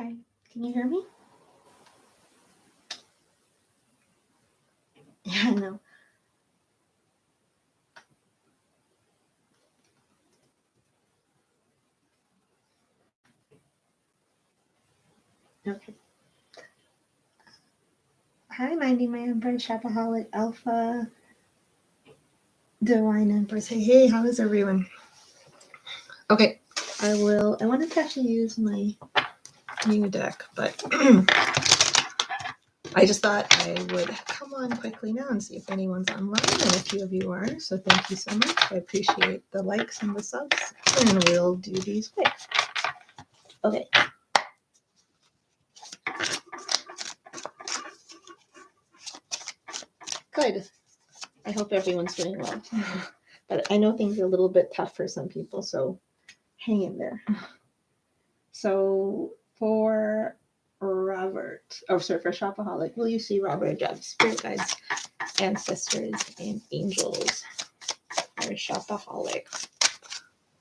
Hi, can you hear me? Yeah, I know. Okay. Hi, Minding My Empress, Shopaholic Alpha, Divine Empress. Hey, how is everyone? Okay, I wanted to actually use my new deck, but I just thought I would come on quickly now and see if anyone's online, and a few of you are, so thank you so much. I appreciate the likes and the subs, and we'll do these quick. Okay. Good. I hope everyone's doing well. But I know things are a little bit tough for some people, so hang in there. So for Robert, for Shopaholic, will you see Robert Jeff's spirit guides, ancestors, and angels for Shopaholic?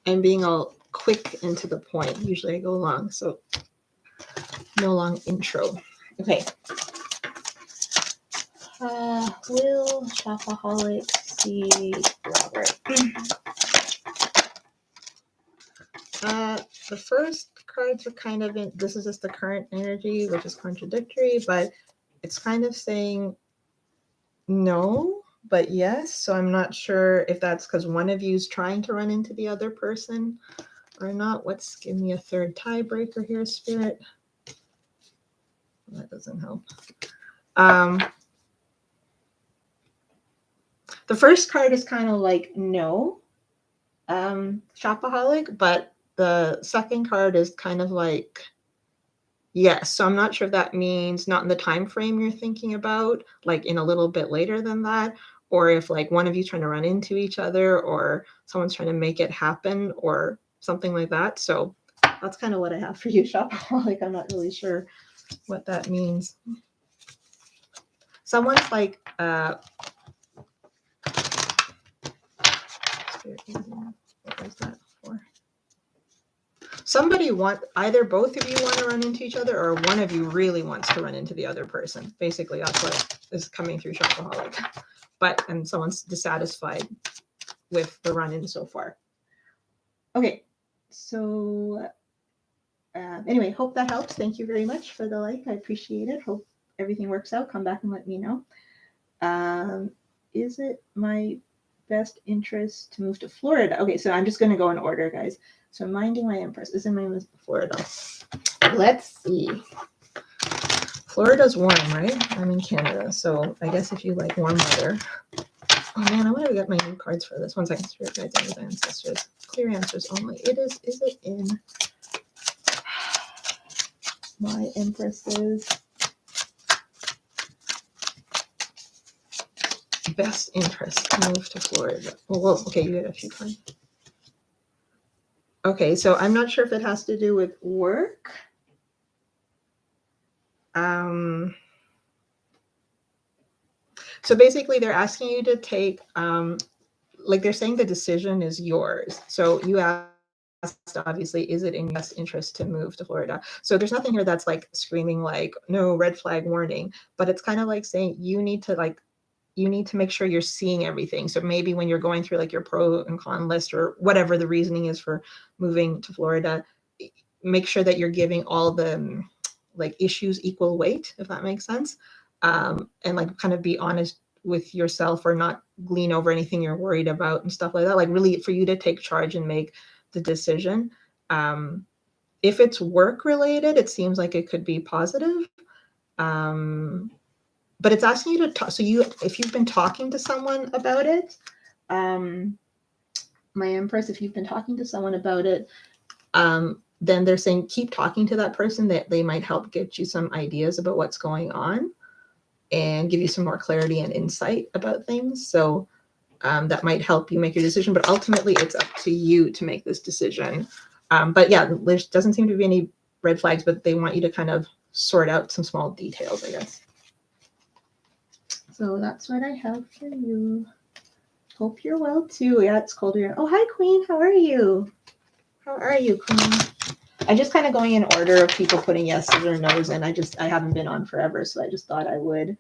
I'm being all quick and to the point. Usually I go long, so no long intro. Okay. Will Shopaholic see Robert? The first cards are kind of in, this is just the current energy, which is contradictory, but it's kind of saying no, but yes. So I'm not sure if that's because one of you is trying to run into the other person or not. Let's give me a third tiebreaker here, Spirit. That doesn't help. The first card is kind of like no, Shopaholic, but the second card is kind of like yes. So I'm not sure if that means not in the time frame you're thinking about, like in a little bit later than that, or if like one of you trying to run into each other, or someone's trying to make it happen, or something like that. So that's kind of what I have for you, Shopaholic. I'm not really sure what that means. Someone's like, what was that for? Somebody either both of you want to run into each other, or one of you really wants to run into the other person. Basically, that's what is coming through Shopaholic. And someone's dissatisfied with the run-in so far. Okay, so anyway, hope that helps. Thank you very much for the like. I appreciate it. Hope everything works out. Come back and let me know. Is it my best interest to move to Florida? Okay, so I'm just going to go in order, guys. So Minding My Empress is in my list, Florida. Let's see. Florida's warm, right? I'm in Canada, so I guess if you like warm weather. Oh man, I want to get my new cards for this. 1 second, Spirit Guides and Ancestors. Clear answers only. Is it in my Empresses? Best interest to move to Florida. Well, okay, you get a few cards. Okay, so I'm not sure if it has to do with work. So basically they're asking you to take, like they're saying the decision is yours. So you asked, obviously, is it in your best interest to move to Florida? So there's nothing here that's like screaming like, no, red flag warning, but it's kind of like saying you need to make sure you're seeing everything. So maybe when you're going through like your pro and con list or whatever the reasoning is for moving to Florida, make sure that you're giving all the like issues equal weight, if that makes sense. And like kind of be honest with yourself or not glean over anything you're worried about and stuff like that. Like really for you to take charge and make the decision. If it's work related, it seems like it could be positive. But it's asking you to talk. So if you've been talking to someone about it, my Empress, if you've been talking to someone about it, then they're saying keep talking to that person, that they might help get you some ideas about what's going on and give you some more clarity and insight about things. So that might help you make your decision, but ultimately it's up to you to make this decision. But yeah, there doesn't seem to be any red flags, but they want you to kind of sort out some small details, I guess. So that's what I have for you. Hope you're well too. Yeah, it's colder. Oh, hi, Queen. How are you? How are you, Queen? I'm just kind of going in order of people putting yeses or nos, and I haven't been on forever, so I just thought I would.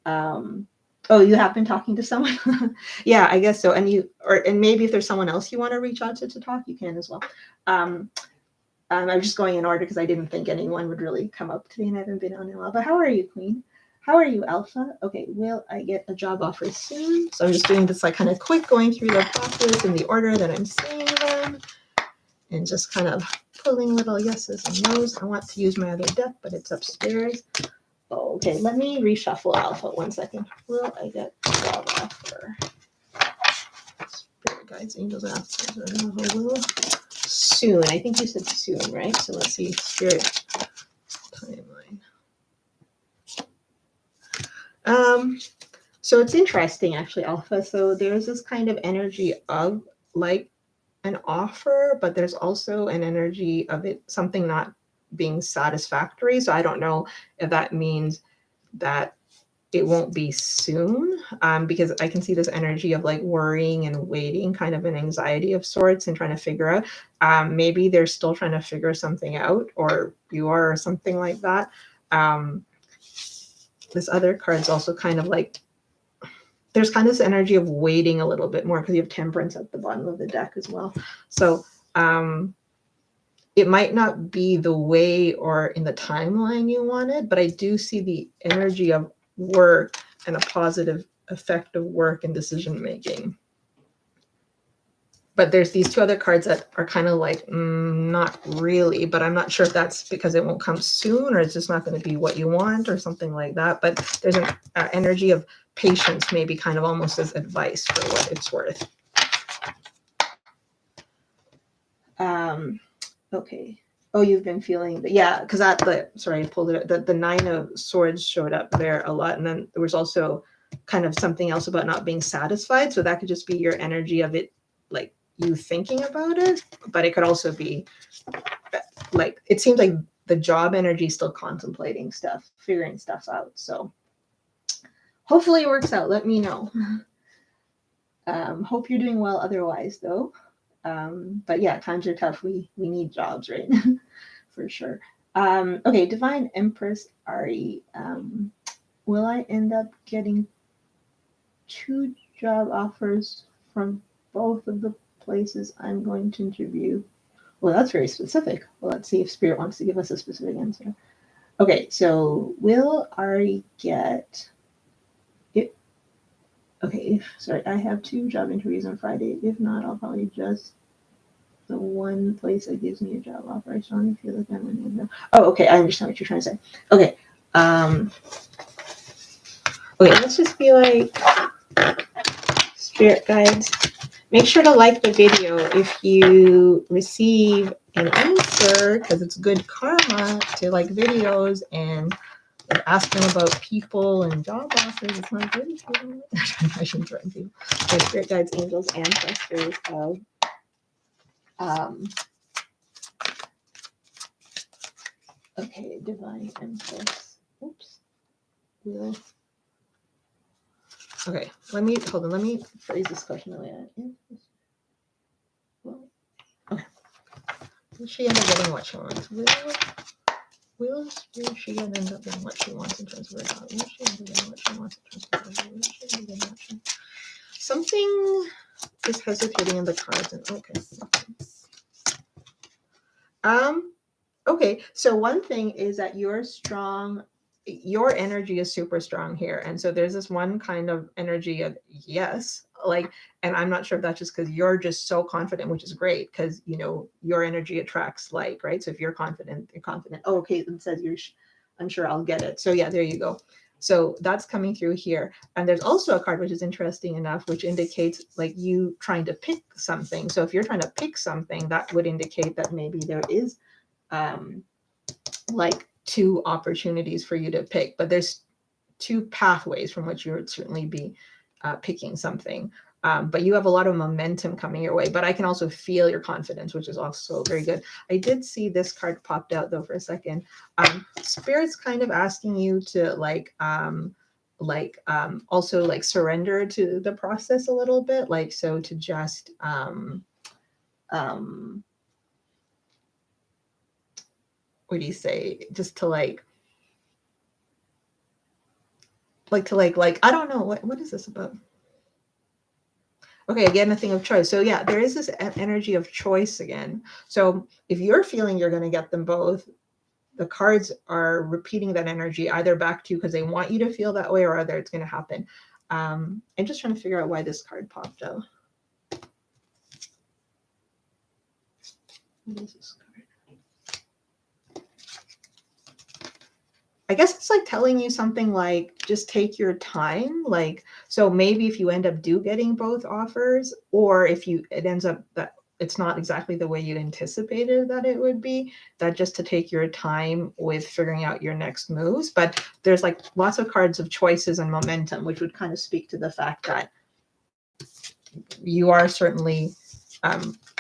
Oh, you have been talking to someone? Yeah, I guess so. And maybe if there's someone else you want to reach out to talk, you can as well. I'm just going in order because I didn't think anyone would really come up to me, and I haven't been on in a while. But how are you, Queen? How are you, Alpha? Okay, will I get a job offer soon? So I'm just doing this like kind of quick, going through the process in the order that I'm seeing them, and just kind of pulling little yeses and nos. I want to use my other deck, but it's upstairs. Oh, okay, let me reshuffle Alpha 1 second. Will I get a job offer? Spirit guides, angels, and will soon. I think you said soon, right? So let's see, Spirit timeline. So it's interesting actually, Alpha. So there's this kind of energy of like an offer, but there's also an energy of it something not being satisfactory. So I don't know if that means that it won't be soon, because I can see this energy of like worrying and waiting, kind of an anxiety of sorts, and trying to figure out. Maybe they're still trying to figure something out, or you are, or something like that. This other card's also kind of like, there's kind of this energy of waiting a little bit more because you have Temperance at the bottom of the deck as well. So it might not be the way or in the timeline you wanted, but I do see the energy of work and a positive effect of work and decision making. But there's these two other cards that are kind of like, not really, but I'm not sure if that's because it won't come soon or it's just not going to be what you want or something like that. But there's an energy of patience, maybe kind of almost as advice for what it's worth. Okay. Oh, you've been feeling, yeah, because sorry, I pulled it up. The 9 of Swords showed up there a lot. And then there was also kind of something else about not being satisfied. So that could just be your energy of it, like you thinking about it. But it could also be like, it seems like the job energy is still contemplating stuff, figuring stuff out. So hopefully it works out. Let me know. Hope you're doing well otherwise, though. But yeah, times are tough. We need jobs, right? For sure. Okay, Divine Empress Ari. Will I end up getting 2 job offers from both of the places I'm going to interview? Well, that's very specific. Well, let's see if Spirit wants to give us a specific answer. Okay, so will Ari get it? Okay, sorry, I have 2 job interviews on Friday. If not, I'll probably just the one place that gives me a job offer. I strongly feel like I'm in the. Oh, okay, I understand what you're trying to say. Okay. Okay, let's just be like, Spirit guides, make sure to like the video if you receive an answer, because it's good karma to like videos and ask them about people and job offers. It's not good. I shouldn't threaten people. Okay, Spirit guides, angels, ancestors of okay, Divine Empress. Oops. Will. Okay, let me phrase this question the way I am. Well, okay. Will she end up getting what she wants? Will she end up getting what she wants in terms of her job? Will she end up getting what she wants in terms of her job? Will she end up getting what she Something is hesitating in the cards. And okay. Okay, so one thing is that you're strong, your energy is super strong here. And so there's this one kind of energy of yes, like, and I'm not sure if that's just because you're just so confident, which is great because, you know, your energy attracts like, right? So if you're confident, you're confident. Oh, okay, it says I'm sure I'll get it. So yeah, there you go. So that's coming through here. And there's also a card which is interesting enough, which indicates like you trying to pick something. So if you're trying to pick something, that would indicate that maybe there is like 2 opportunities for you to pick, but there's 2 pathways from which you would certainly be picking something. But you have a lot of momentum coming your way, but I can also feel your confidence, which is also very good. I did see this card popped out though for a second. Spirit's kind of asking you to also like surrender to the process a little bit, like, so to just what do you say? Just to like I don't know what is this about? Okay, again, a thing of choice. So yeah, there is this energy of choice again. So if you're feeling you're going to get them both, the cards are repeating that energy either back to you because they want you to feel that way, or either it's going to happen. I'm just trying to figure out why this card popped out. What is this card? I guess it's like telling you something like just take your time. Like, so maybe if you end up getting both offers, or if it ends up that it's not exactly the way you anticipated that it would be, that just to take your time with figuring out your next moves. But there's like lots of cards of choices and momentum, which would kind of speak to the fact that you are certainly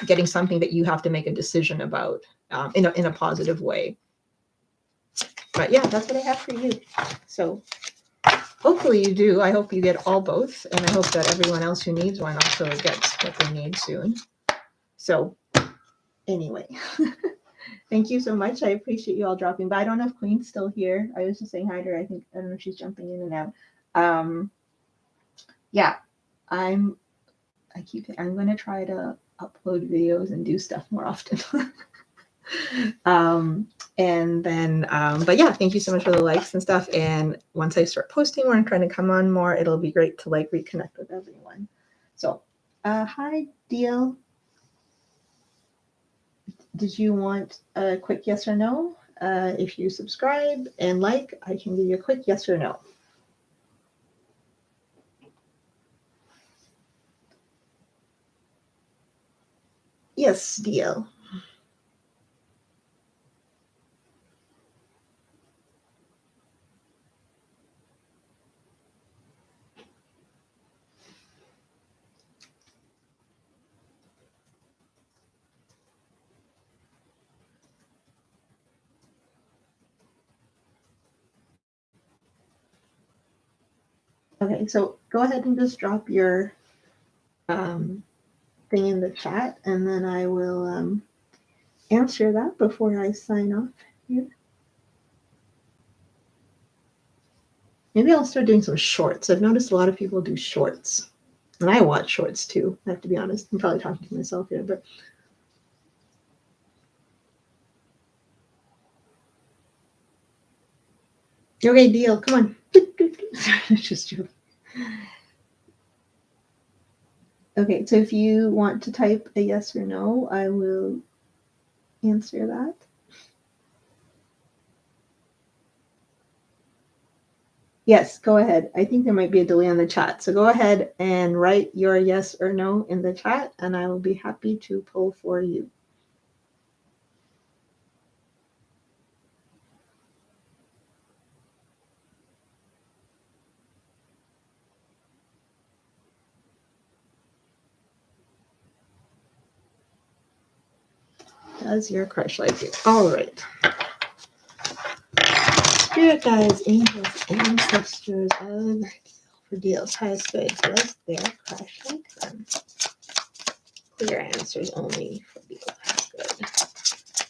getting something that you have to make a decision about in a positive way. But yeah, that's what I have for you. So hopefully you do. I hope you get all both, and I hope that everyone else who needs one also gets what they need soon. So anyway, thank you so much. I appreciate you all dropping by. I don't know if Queen's still here. I was just saying hi to her. I don't know if she's jumping in and out. Yeah, I'm going to try to upload videos and do stuff more often. And then but yeah, thank you so much for the likes and stuff, and once I start posting more and trying to come on more, it'll be great to like reconnect with everyone. So hi Deal, did you want a quick yes or no? If you subscribe and like, I can give you a quick yes or no. Yes, Deal. Okay, so go ahead and just drop your thing in the chat, and then I will answer that before I sign off here. Maybe I'll start doing some shorts. I've noticed a lot of people do shorts, and I watch shorts too. I have to be honest. I'm probably talking to myself here, but okay, Deal. Come on. Just joking. Okay, so if you want to type a yes or no, I will answer that. Yes, go ahead. I think there might be a delay on the chat. So go ahead and write your yes or no in the chat, and I will be happy to pull for you. Does your crush like you? All right. Spirit guides, angels, ancestors of for Deal's highest good. Does their crush like them? Clear answers only for Deal has good.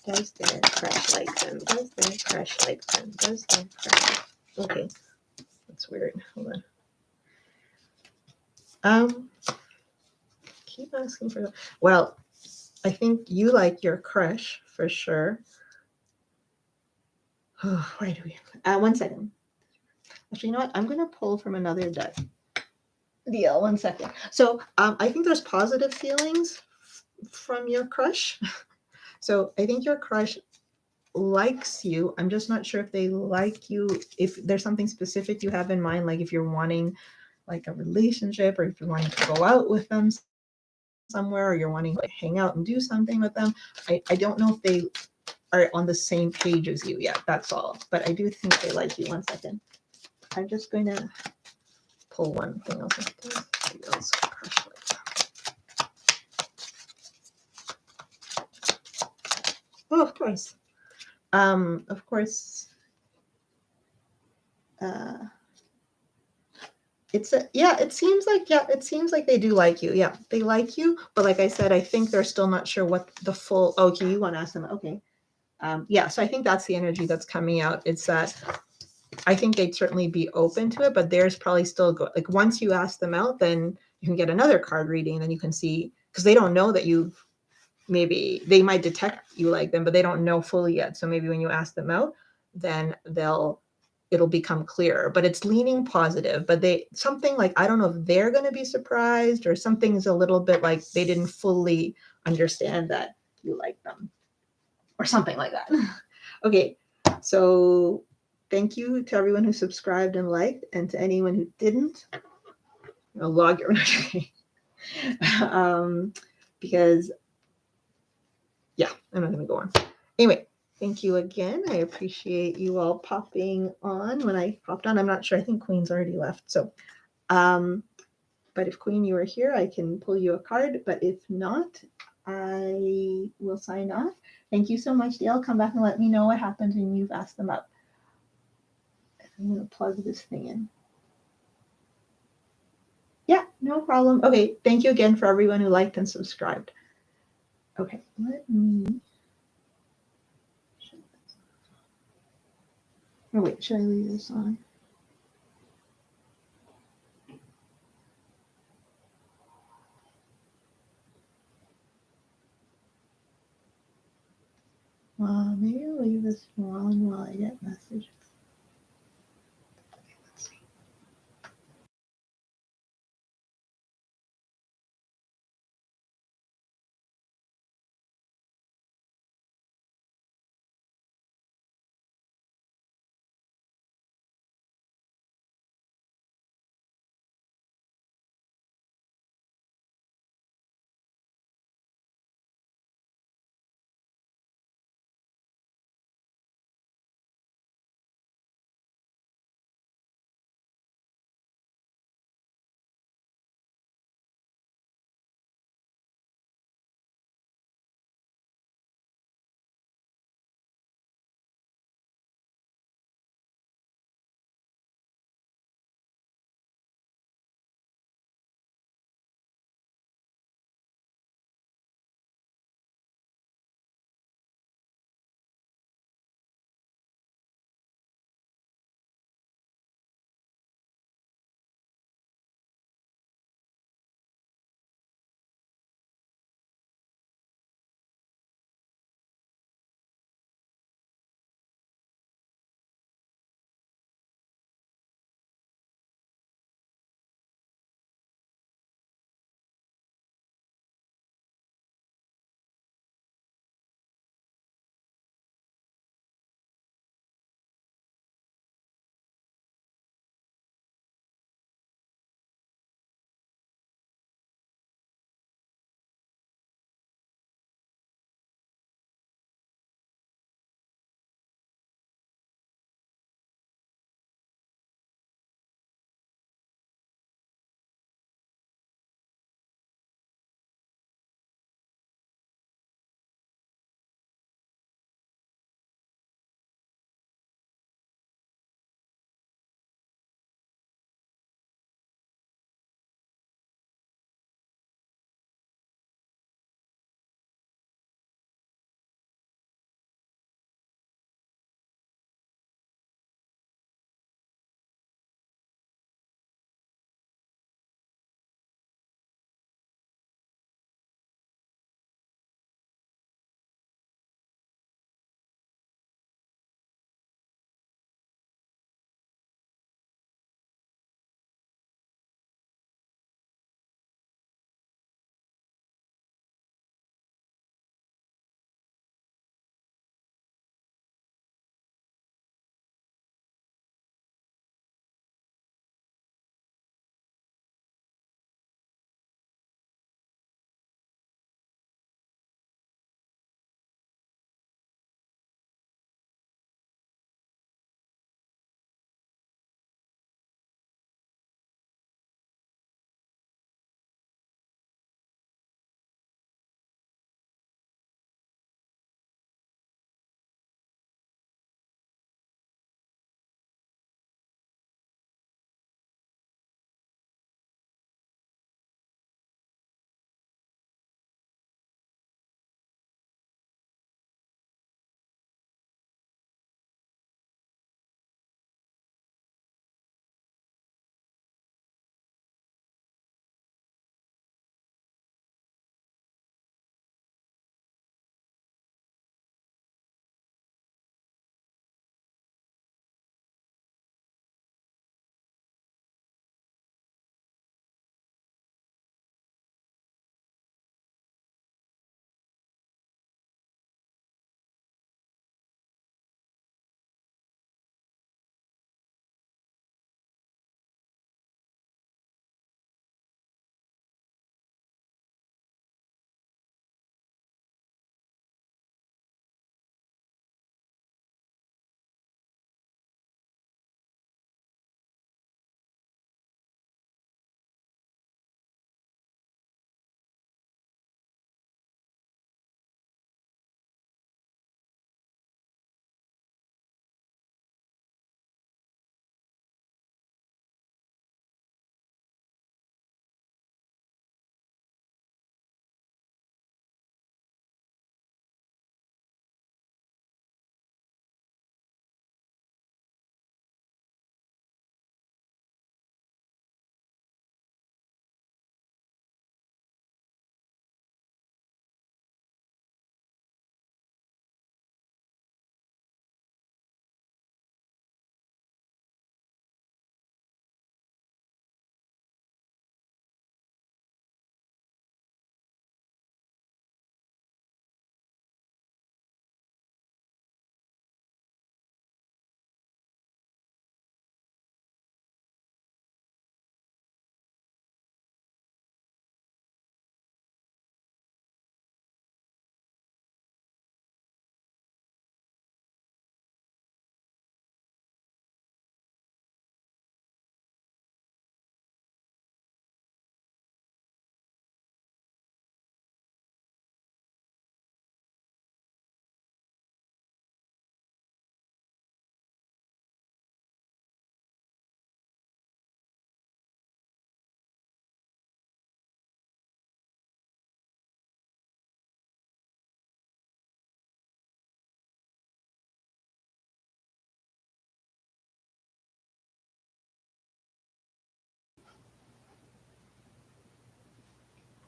Does their crush like them? Does their crush like them? Does their crush? Okay, that's weird. Hold on. Keep asking for. Well, I think you like your crush for sure. Oh, where do we? 1 second. Actually, you know what? I'm going to pull from another deck. Deal. 1 second. So I think there's positive feelings from your crush. So I think your crush likes you. I'm just not sure if they like you, if there's something specific you have in mind, like if you're wanting like a relationship, or if you're wanting to go out with them somewhere, or you're wanting to like hang out and do something with them. I don't know if they are on the same page as you yet. That's all. But I do think they like you. 1 second. I'm just going to pull one thing else. Oh, of course. Of course. It seems like they do like you. Yeah, they like you. But like I said, I think they're still not sure what the full. Okay, you want to ask them. Okay. Yeah, so I think that's the energy that's coming out. It's that I think they'd certainly be open to it, but there's probably still like once you ask them out, then you can get another card reading, and then you can see, because they don't know that you've, maybe they might detect you like them, but they don't know fully yet. So maybe when you ask them out, then it'll become clearer. But it's leaning positive. But they, something like, I don't know if they're going to be surprised, or something's a little bit like they didn't fully understand that you like them, or something like that. Okay, so thank you to everyone who subscribed and liked, and to anyone who didn't. I'll log your because yeah, I'm not going to go on. Anyway, thank you again. I appreciate you all popping on. When I popped on, I'm not sure. I think Queen's already left. So, but if Queen, you are here, I can pull you a card. But if not, I will sign off. Thank you so much, Dale. Come back and let me know what happens when you've asked them up. I'm going to plug this thing in. Yeah, no problem. Okay, thank you again for everyone who liked and subscribed. Okay, let me. Oh, wait, should I leave this on? Maybe I'll leave this on while I get messages.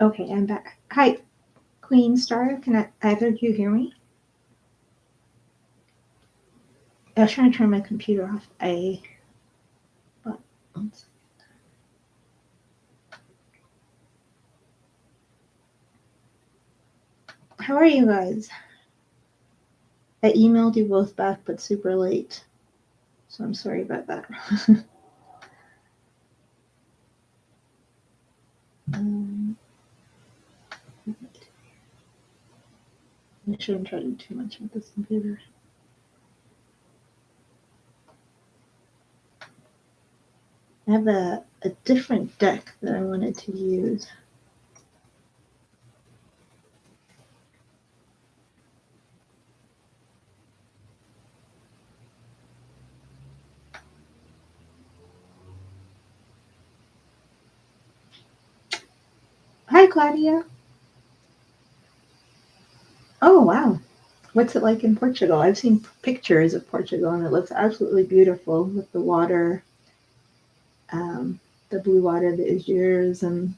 Okay, I'm back. Hi, Queen Star. Can either of you hear me? I was trying to turn my computer off. How are you guys? I emailed you both back, but super late. So I'm sorry about that. I shouldn't try to do too much with this computer. I have a different deck that I wanted to use. Hi, Claudia. Oh, wow. What's it like in Portugal? I've seen pictures of Portugal and it looks absolutely beautiful with the water, the blue water, the Azores, and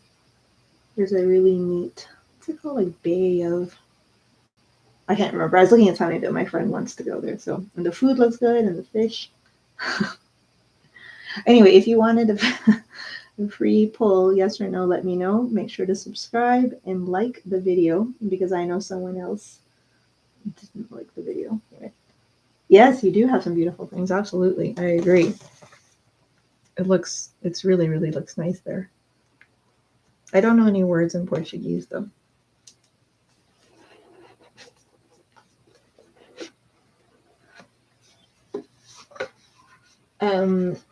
there's a really neat, what's it called, like Bay of, I can't remember. I was looking at something that my friend wants to go there. So, and the food looks good and the fish. Anyway, if you wanted a free poll, yes or no, let me know. Make sure to subscribe and like the video because I know someone else didn't like the video. Anyway. Yes, you do have some beautiful things. Absolutely. I agree. It's really, really looks nice there. I don't know any words in Portuguese though.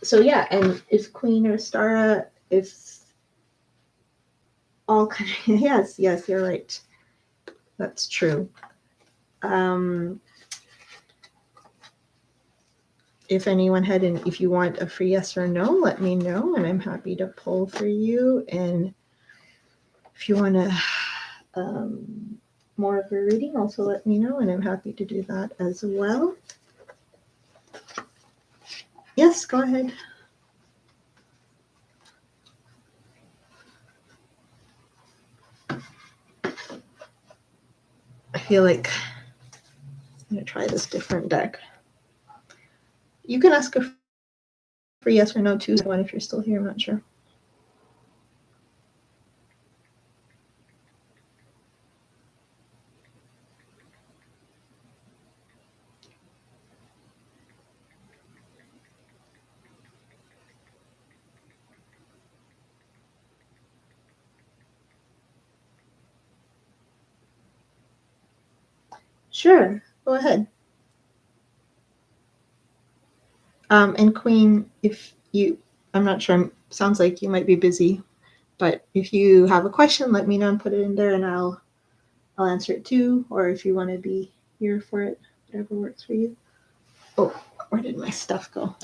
So yeah, and if Queen or Stara, if all countries, yes, you're right. That's true. If anyone had if you want a free yes or no, let me know, and I'm happy to poll for you. And if you want to more of a reading, also let me know, and I'm happy to do that as well. Yes, go ahead. I feel like I'm going to try this different deck. You can ask a free yes or no too, one if you're still here, I'm not sure. Sure, go ahead. And Queen, if you, I'm not sure, sounds like you might be busy, but if you have a question, let me know and put it in there and I'll answer it too. Or if you want to be here for it, whatever works for you. Oh, where did my stuff go?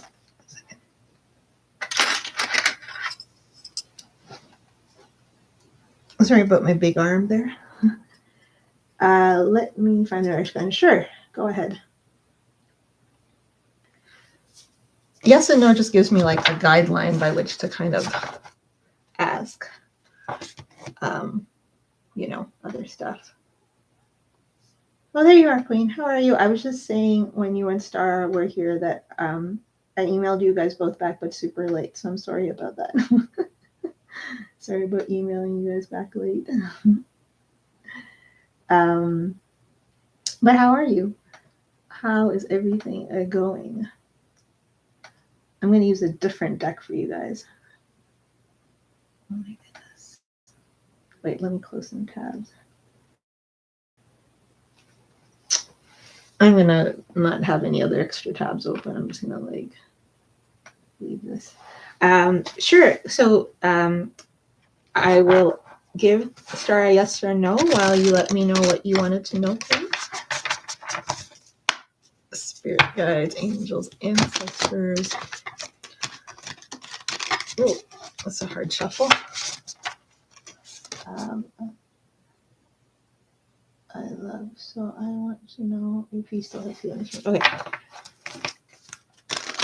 Sorry about my big arm there. Let me find the Irish gun. Sure, go ahead. Yes and no just gives me like a guideline by which to kind of ask, other stuff. Well, there you are, Queen. How are you? I was just saying when you and Star were here that I emailed you guys both back, but super late. So I'm sorry about that. Sorry about emailing you guys back late. But how are you? How is everything going? I'm going to use a different deck for you guys. Oh my goodness. Wait, let me close some tabs. I'm going to not have any other extra tabs open. I'm just going to leave this. Sure. So I will give Star a yes or no while you let me know what you wanted to know, please. Spirit guides, angels, ancestors. Oh, that's a hard shuffle. I want to know if he still has feelings. Okay.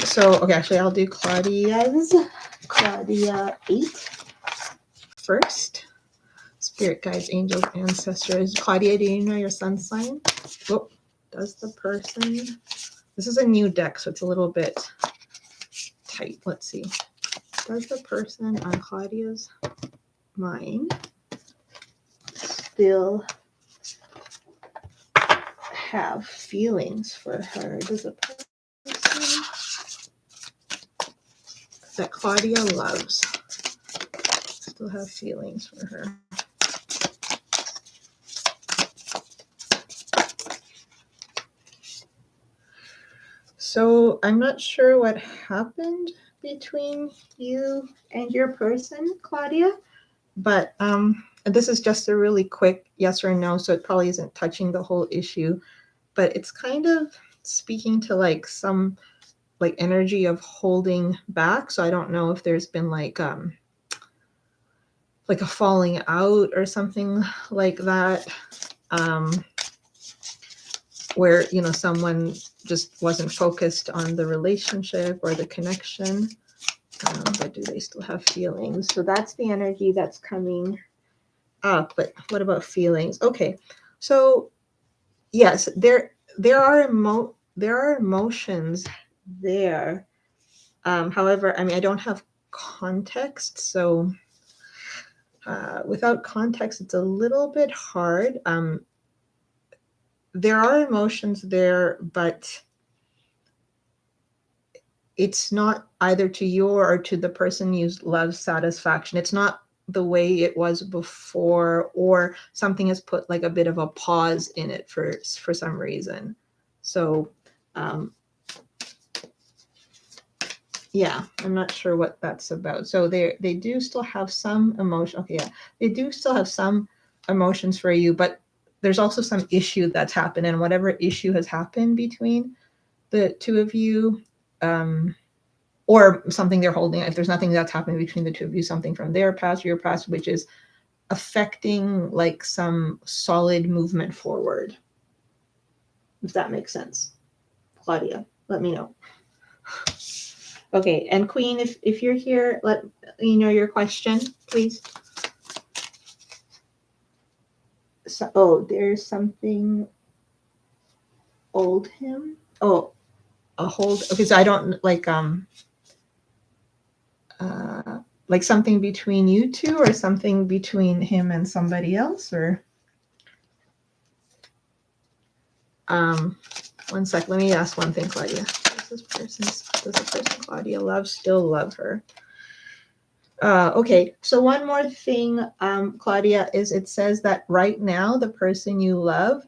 So, okay, actually, I'll do Claudia 8 first. Spirit guides, angels, ancestors. Claudia, do you know your sun sign? Oh, does the person... This is a new deck, so it's a little bit tight. Let's see. Does the person on Claudia's mind still have feelings for her? Does a person that Claudia loves still have feelings for her? So I'm not sure what happened between you and your person, Claudia, but this is just a really quick yes or no, so it probably isn't touching the whole issue, but it's kind of speaking to like some like energy of holding back. So I don't know if there's been like a falling out or something like that, where, you know, someone just wasn't focused on the relationship or the connection, but do they still have feelings? So that's the energy that's coming up. But what about feelings? Okay, so yes, there are emotions there. However, I mean, I don't have context, so without context, it's a little bit hard. There are emotions there, but it's not either to your or to the person you love satisfaction. It's not the way it was before, or something has put like a bit of a pause in it for some reason. So yeah, I'm not sure what that's about. So they do still have some emotion. Okay, yeah, they do still have some emotions for you, but there's also some issue that's happened, and whatever issue has happened between the two of you, or something they're holding, if there's nothing that's happened between the two of you, something from their past or your past, which is affecting like some solid movement forward. If that makes sense. Claudia, let me know. Okay, and Queen, if you're here, let me know your question, please. So, oh, there's something old him. Oh, a hold. Okay, so I don't like something between you two, or something between him and somebody else, or one sec. Let me ask one thing, Claudia. Does the person Claudia loves still love her? Okay, so one more thing, Claudia, is it says that right now the person you love,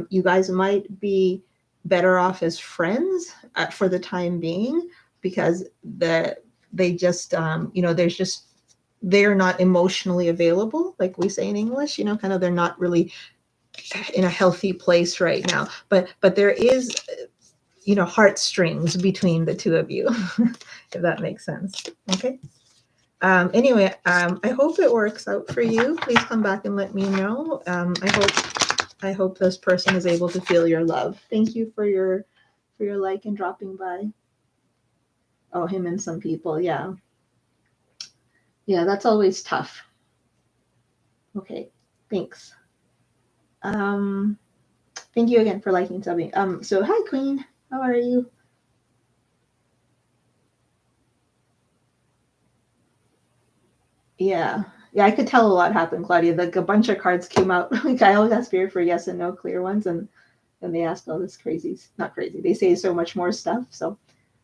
you guys might be better off as friends for the time being, because they just, you know, they're not emotionally available, like we say in English, you know, kind of, they're not really in a healthy place right now. But there is, you know, heartstrings between the two of you, if that makes sense. Okay. Anyway, I hope it works out for you. Please come back and let me know. I hope this person is able to feel your love. Thank you for your like and dropping by. Oh, him and some people. Yeah. Yeah, that's always tough. Okay. Thanks. Thank you again for liking and subbing. So hi Queen. How are you? Yeah. Yeah, I could tell a lot happened, Claudia. Like a bunch of cards came out. Like I always ask Spirit for yes and no clear ones, and they ask all this crazy, not crazy. They say so much more stuff. So,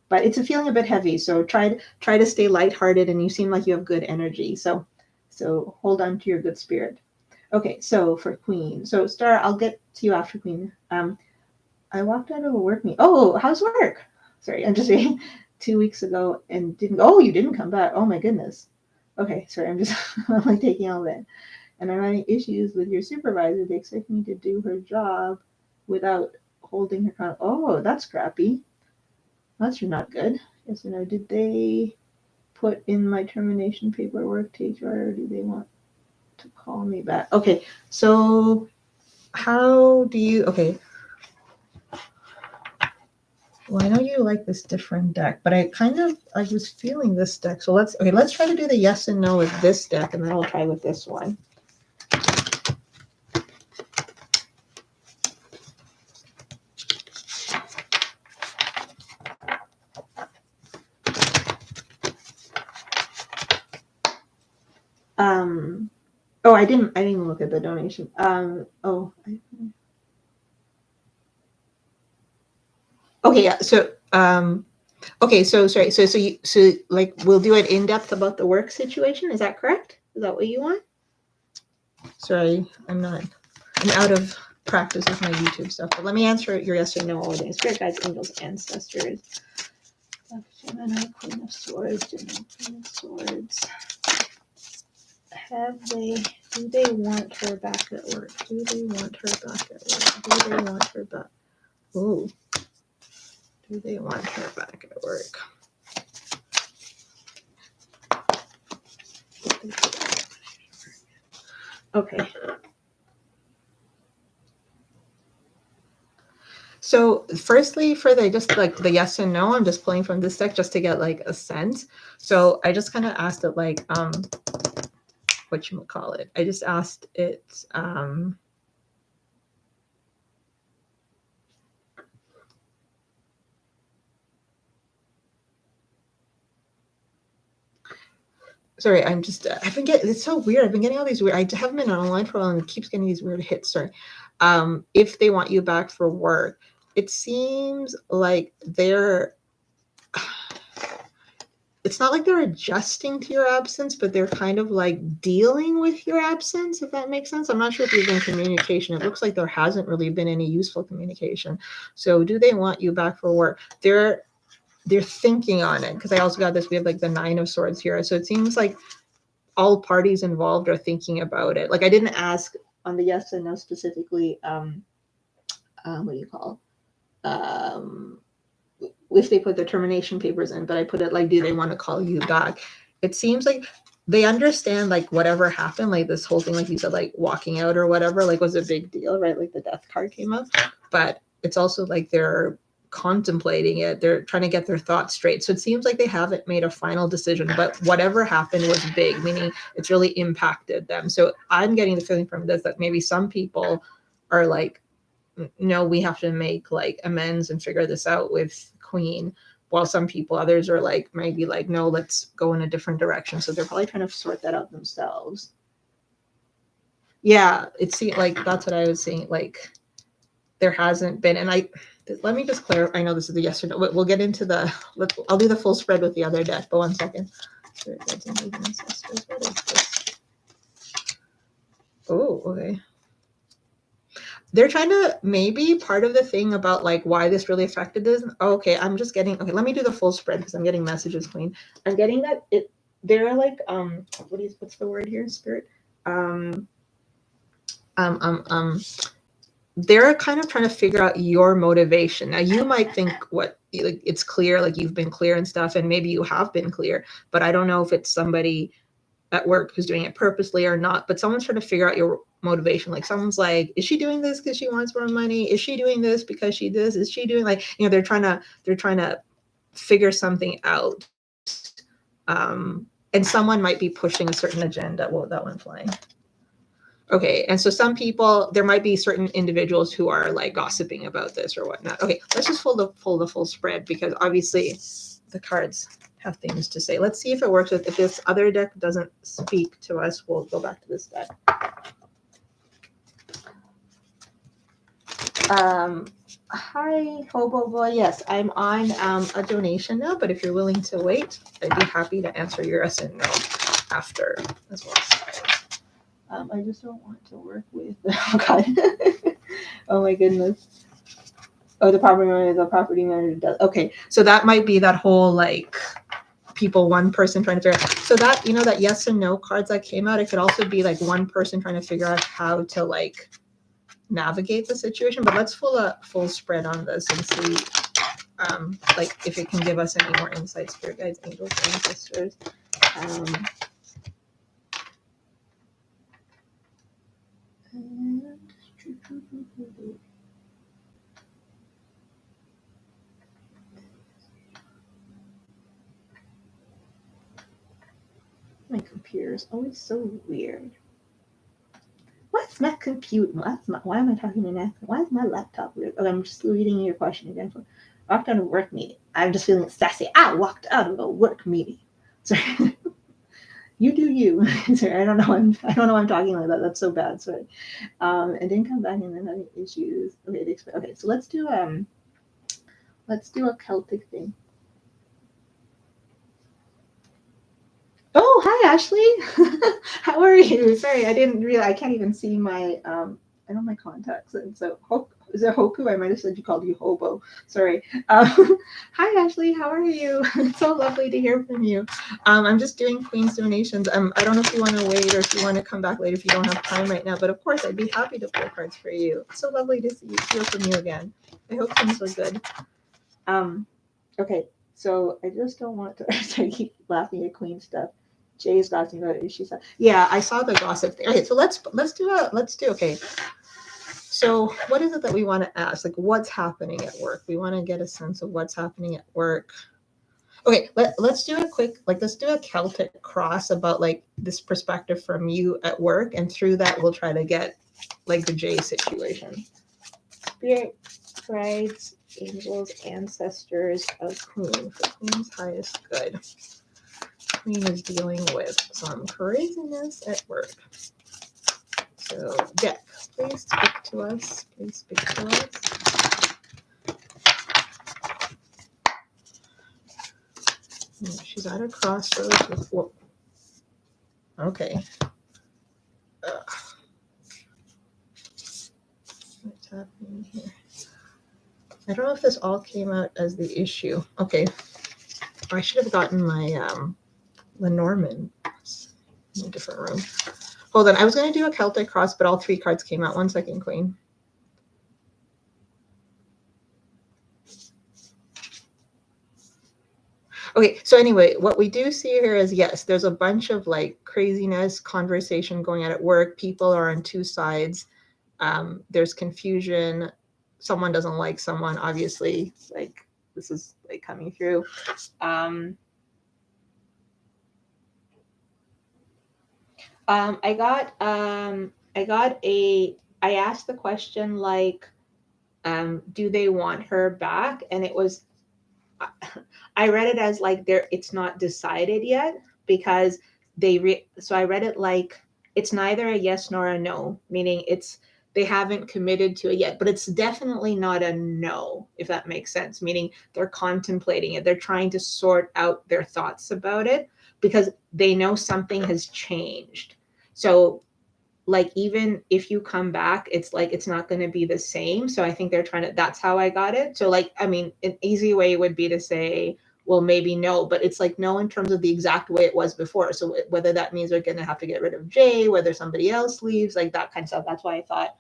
but it's a feeling a bit heavy. So try to stay lighthearted, and you seem like you have good energy. So hold on to your good spirit. Okay, so for Queen. So Star, I'll get to you after Queen. I walked out of a work meeting. Oh, how's work? Sorry, I'm just saying 2 weeks ago and didn't. Oh, you didn't come back. Oh my goodness. Okay, sorry, I'm just I'm like taking all that. And I'm having issues with your supervisor. They expect me to do her job without holding her. Oh, that's crappy. That's not good. Yes, you know. Did they put in my termination paperwork to HR, or do they want to call me back? Okay, so how do you? Okay. Well, I know you like this different deck, but I was feeling this deck. So let's try to do the yes and no with this deck, and then I'll try with this one. Oh, I didn't even look at the donation. Okay, yeah. So, okay, so sorry. So like we'll do it in depth about the work situation. Is that correct? Is that what you want? Sorry, I'm out of practice with my YouTube stuff. But let me answer your yes or no all day. Spirit guides, angels, ancestors. Gemini, Queen of Swords, Gemini, Queen of Swords. Do they want her back at work? Do they want her back at work? Do they want her back? Oh. Do they want her back at work? Okay. So firstly, for the just like the yes and no, I'm just pulling from this deck just to get like a sense. So I just kind of asked it like what you call it. I just asked it sorry, I've been getting, it's so weird. I've been getting all these weird, I haven't been online for a while and it keeps getting these weird hits. Sorry. If they want you back for work, it seems like it's not like they're adjusting to your absence, but they're kind of like dealing with your absence, if that makes sense. I'm not sure if there's been communication. It looks like there hasn't really been any useful communication. So do they want you back for work? They're thinking on it, because I also got this, we have like the 9 of Swords here. So it seems like all parties involved are thinking about it. Like I didn't ask on the yes and no specifically, what do you call, if they put the termination papers in, but I put it like, do they want to call you back? It seems like they understand like whatever happened, like this whole thing, like you said, like walking out or whatever, like was a big deal, right? Like the death card came up, but it's also like they're contemplating it. They're trying to get their thoughts straight. So it seems like they haven't made a final decision, but whatever happened was big, meaning it's really impacted them. So I'm getting the feeling from this that maybe some people are like, no, we have to make like amends and figure this out with Queen, while some people, others are like maybe like, no, let's go in a different direction. So they're probably trying to sort that out themselves. Yeah, it seems like that's what I was saying. Like there hasn't been, and let me just clarify. I know this is the yes or no. We'll get into I'll do the full spread with the other deck, but 1 second. What is this? Oh, okay. They're trying to, maybe part of the thing about like why this really affected this. Okay, let me do the full spread because I'm getting messages, Queen. I'm getting that they're like what's the word here, Spirit? They're kind of trying to figure out your motivation. Now you might think it's clear, like you've been clear and stuff, and maybe you have been clear, but I don't know if it's somebody at work who's doing it purposely or not, but someone's trying to figure out your motivation. Like someone's like, is she doing this because she wants more money? Is she doing this because is she doing like, they're trying to figure something out. And someone might be pushing a certain agenda. Whoa, that one flying. Okay, and so some people, there might be certain individuals who are like gossiping about this or whatnot. Okay, let's just pull the full spread, because obviously the cards have things to say. Let's see if it works. If this other deck doesn't speak to us, we'll go back to this deck. Hi, Hobo Boy. Yes, I'm on a donation now, but if you're willing to wait, I'd be happy to answer your yes and no after as well. I just don't want to work with. Oh God. Oh my goodness. Oh, the property manager does. Okay, so that might be that whole like one person trying to figure out. So that that yes and no cards that came out, it could also be like one person trying to figure out how to like navigate the situation. But let's pull a full spread on this and see like if it can give us any more insights. Spirit guides, angels, ancestors. My computer is always so weird. What's my computer? Why am I talking to that? Why is my laptop weird? Okay, I'm just reading your question again. I walked out of a work meeting. I'm just feeling sassy. I walked out of a work meeting. Sorry. You do you. Sorry, I don't know. I don't know. I'm talking like that. That's so bad. Sorry. And didn't come back and then having issues. Okay. Okay. So let's do a Celtic thing. Oh, hi Ashley. How are you? Sorry, I didn't realize. I can't even see my I don't have my contacts. And so is it Hoku? I might have said you called you Hobo. Sorry. Hi Ashley, how are you? It's so lovely to hear from you. I'm just doing Queen's donations. I don't know if you want to wait or if you want to come back later if you don't have time right now. But of course, I'd be happy to pull cards for you. It's so lovely to hear from you again. I hope things are good. Okay, so I just don't want to. I keep laughing at Queen stuff. Jay's asking about it. She said, "Yeah, I saw the gossip there." Okay, so let's do. Okay, so what is it that we want to ask? Like, what's happening at work? We want to get a sense of what's happening at work. Okay, let's do a quick, like, let's do a Celtic cross about like this perspective from you at work, and through that we'll try to get like the Jay situation. Spirit guides, angels, ancestors of Queen for Queen's highest good. Queen is dealing with some craziness at work. So, deck, please speak to us. Please speak to us. She's at a crossroads with what? Okay. What's happening here? I don't know if this all came out as the issue. Okay. Oh, I should have gotten my Lenormand in a different room. Hold on. I was going to do a Celtic cross, but all three cards came out. 1 second, Queen. Okay, so anyway, what we do see here is, yes, there's a bunch of like craziness, conversation going on at work. People are on two sides. There's confusion. Someone doesn't like someone, obviously. Like, this is like coming through. I asked the question like, do they want her back? And it was, I read it as like it's not decided yet, because so I read it like it's neither a yes nor a no, meaning they haven't committed to it yet, but it's definitely not a no, if that makes sense, meaning they're contemplating it. They're trying to sort out their thoughts about it because they know something has changed. So like, even if you come back, it's like it's not going to be the same. So I think they're trying to, that's how I got it. So like, I mean, an easy way would be to say, well, maybe no, but it's like no in terms of the exact way it was before. So whether that means they're going to have to get rid of Jay, whether somebody else leaves, like that kind of stuff. That's why I thought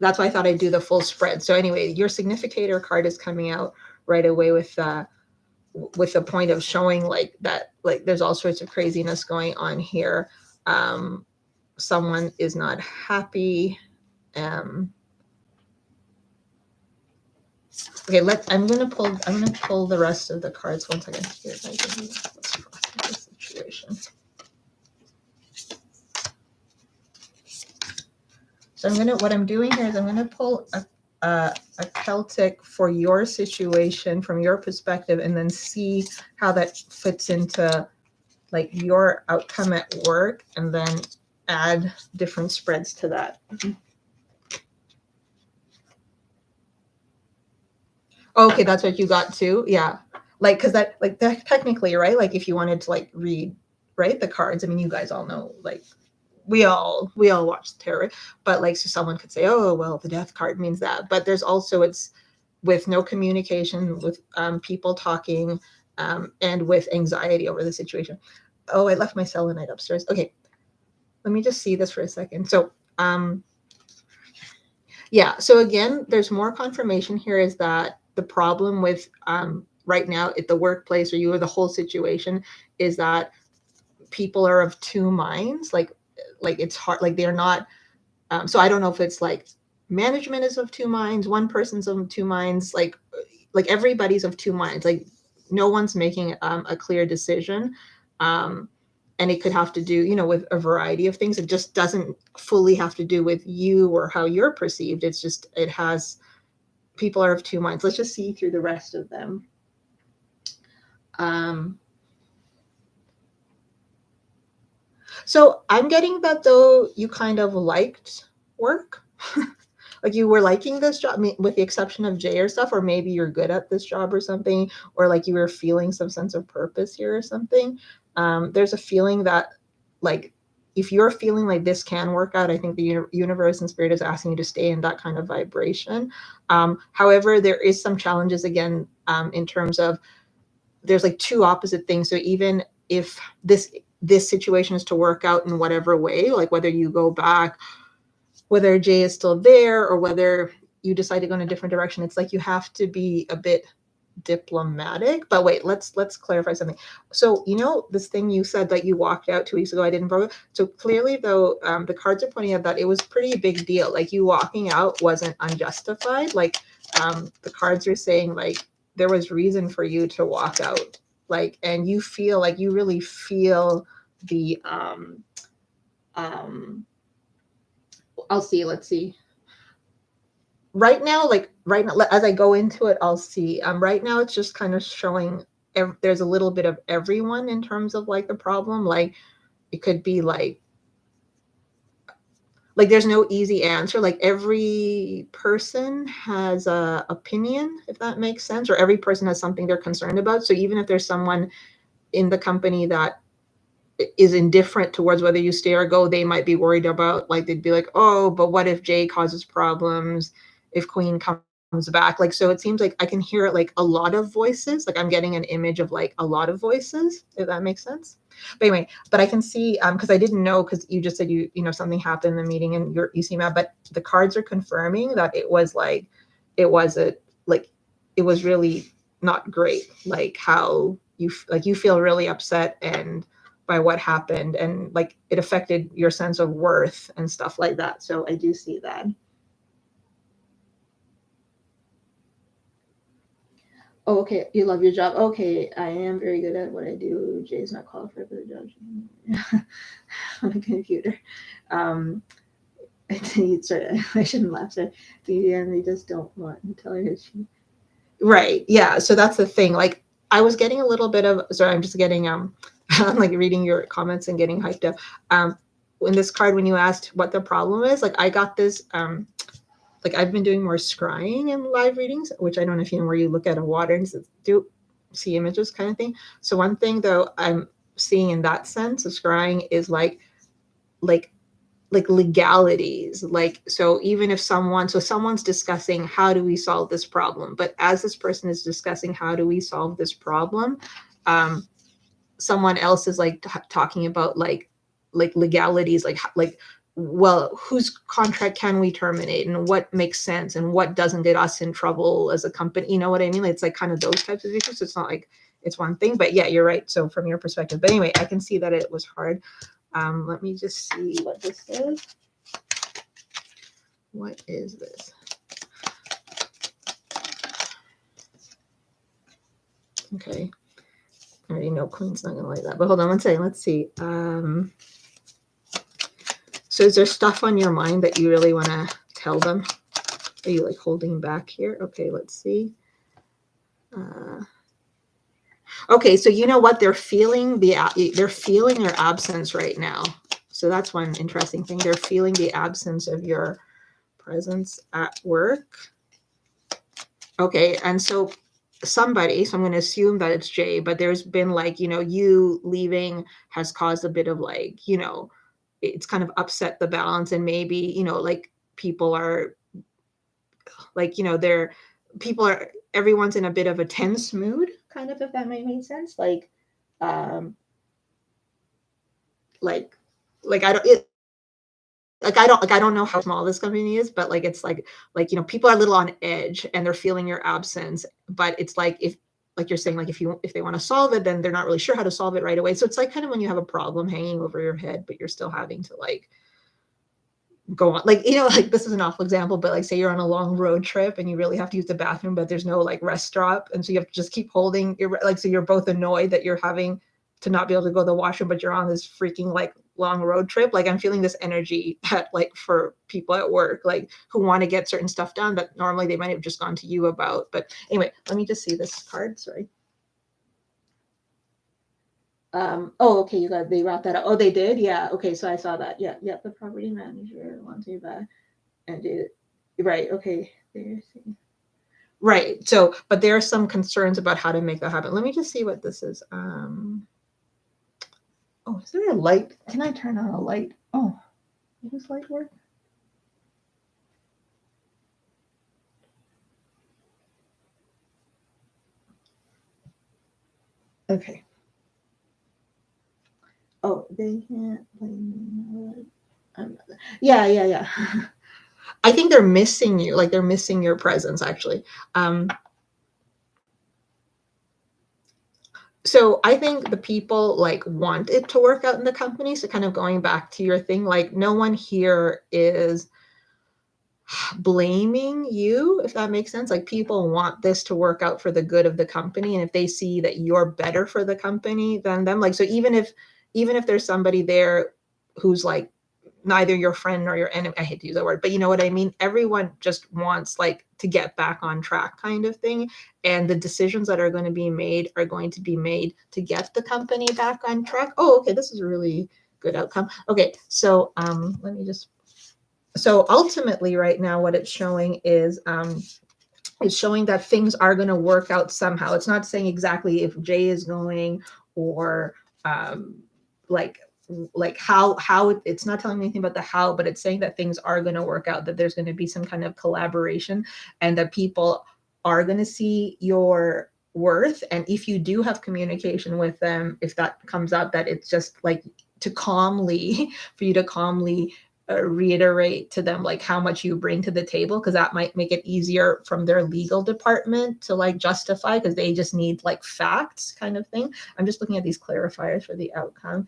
that's why I thought I'd do the full spread. So anyway, your significator card is coming out right away with the point of showing like that, like there's all sorts of craziness going on here. Someone is not happy. Okay, I'm gonna pull the rest of the cards. 1 second here. Let's process the situation. So what I'm doing here is I'm gonna pull a Celtic for your situation from your perspective, and then see how that fits into like your outcome at work, and then add different spreads to that. Okay, that's what you got too. Yeah, like because that technically, right? Like if you wanted to like read right the cards, I mean, you guys all know, like we all watch tarot, but like, so someone could say, oh well, the death card means that, but there's also, it's with no communication, with people talking, and with anxiety over the situation. Oh, I left my selenite upstairs. Okay, let me just see this for a second. So yeah, so again, there's more confirmation here, is that the problem with right now at the workplace, or you, or the whole situation, is that people are of two minds. Like it's hard, like they're not so I don't know if it's like management is of two minds, one person's of two minds, like everybody's of two minds, like no one's making a clear decision. And it could have to do, with a variety of things. It just doesn't fully have to do with you or how you're perceived. It's just, people are of two minds. Let's just see through the rest of them. Um, so I'm getting that though you kind of liked work. Like you were liking this job, with the exception of Jay or stuff, or maybe you're good at this job or something, or like you were feeling some sense of purpose here or something. There's a feeling that, like, if you're feeling like this can work out, I think the universe and spirit is asking you to stay in that kind of vibration. However, there is some challenges again, in terms of there's like two opposite things. So even if this situation is to work out in whatever way, like whether you go back, whether Jay is still there, or whether you decide to go in a different direction, it's like you have to be a bit diplomatic. But wait, let's clarify something. So this thing you said that you walked out 2 weeks ago, I didn't vote. So clearly though, the cards are pointing out that it was pretty big deal. Like you walking out wasn't unjustified. Like the cards are saying like there was reason for you to walk out, like, and you feel like you really feel the um I'll see. Let's see. Right now, as I go into it, I'll see. Right now, it's just kind of showing there's a little bit of everyone in terms of like the problem. Like it could be like there's no easy answer. Like every person has a opinion, if that makes sense, or every person has something they're concerned about. So even if there's someone in the company that is indifferent towards whether you stay or go, they might be worried about, like, they'd be like, oh, but what if Jay causes problems, if Queen comes back? Like, so it seems like I can hear like a lot of voices. Like I'm getting an image of like a lot of voices, if that makes sense. But anyway, but I can see, because I didn't know, because you just said something happened in the meeting and you seem mad, but the cards are confirming that it was like it was a like it was really not great, like how you feel really upset and by what happened, and like it affected your sense of worth and stuff like that. So I do see that. Oh, okay. You love your job. Okay, I am very good at what I do. Jay's not qualified for the job on a computer. Um, I shouldn't laugh. Sorry. They just don't want to tell her she. Right. Yeah. So that's the thing. Like I was getting a little bit of. Sorry, I'm just getting I'm like reading your comments and getting hyped up. In this card, when you asked what the problem is, like I got this. Like I've been doing more scrying in live readings, which I don't know if you know, where you look at a water and do see images kind of thing. So one thing though I'm seeing in that sense of scrying is like like legalities. Like so even if someone's discussing how do we solve this problem, but as this person is discussing how do we solve this problem, um someone else is like talking about like legalities, like well, whose contract can we terminate and what makes sense and what doesn't get us in trouble as a company, you know what I mean? It's like kind of those types of issues. It's not like it's one thing, but yeah, you're right. So from your perspective, but anyway, I can see that it was hard. Let me just see what this is. What is this? Okay, I already know Queen's not gonna like that, but hold on one second. Let's see. So is there stuff on your mind that you really want to tell them? Are you like holding back here? Okay, let's see. Okay, so you know what? They're feeling your absence right now. So that's one interesting thing. They're feeling the absence of your presence at work. Okay, and so somebody, so I'm going to assume that it's Jay, but there's been like, you leaving has caused a bit of like, it's kind of upset the balance, and maybe, like people are like, they're people are everyone's in a bit of a tense mood, kind of, if that might make sense. Um like like I don't it, like I don't know how small this company is, but like it's like people are a little on edge and they're feeling your absence, but it's like if like you're saying, like if they want to solve it, then they're not really sure how to solve it right away. So it's like kind of when you have a problem hanging over your head, but you're still having to like go on, like like this is an awful example, but like say you're on a long road trip and you really have to use the bathroom, but there's no like rest stop, and so you have to just keep holding your, like, so you're both annoyed that you're having to not be able to go to the washroom, but you're on this freaking like long road trip. Like I'm feeling this energy that like for people at work, like who want to get certain stuff done that normally they might have just gone to you about. But anyway, let me just see this card. Sorry. Oh, okay, they wrapped that up. Oh, they did? Yeah. Okay, so I saw that. Yeah, yeah. The property manager wants you back and did right. Okay. Right. So, but there are some concerns about how to make that happen. Let me just see what this is. Oh, is there a light? Can I turn on a light? Oh, does this light work? Okay. Oh, they can't blame me. Yeah. I think they're missing you. Like they're missing your presence, actually. So I think the people like want it to work out in the company. So kind of going back to your thing, like no one here is blaming you, if that makes sense. Like people want this to work out for the good of the company, and if they see that you're better for the company than them, like, so even if there's somebody there who's like neither your friend nor your enemy, I hate to use that word, but you know what I mean, everyone just wants like to get back on track kind of thing, and the decisions that are going to be made are going to be made to get the company back on track. Oh, okay, this is a really good outcome. Okay, so let me just, so ultimately right now what it's showing is it's showing that things are going to work out somehow. It's not saying exactly if Jay is going or um, like how it's not telling me anything about the how, but it's saying that things are going to work out, that there's going to be some kind of collaboration, and that people are going to see your worth. And if you do have communication with them, if that comes up, that it's just like to calmly for you to calmly reiterate to them like how much you bring to the table, because that might make it easier from their legal department to like justify, because they just need like facts kind of thing. I'm just looking at these clarifiers for the outcome.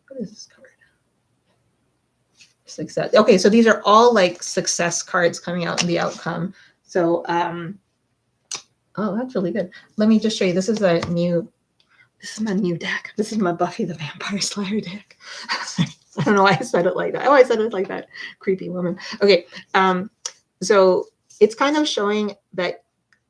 What is this card? Success. Okay, so these are all like success cards coming out in the outcome. So oh, that's really good. Let me just show you. This is my new deck. This is my Buffy the Vampire Slayer deck. I don't know why I said it like that. Oh, I said it like that creepy woman. Okay. So it's kind of showing that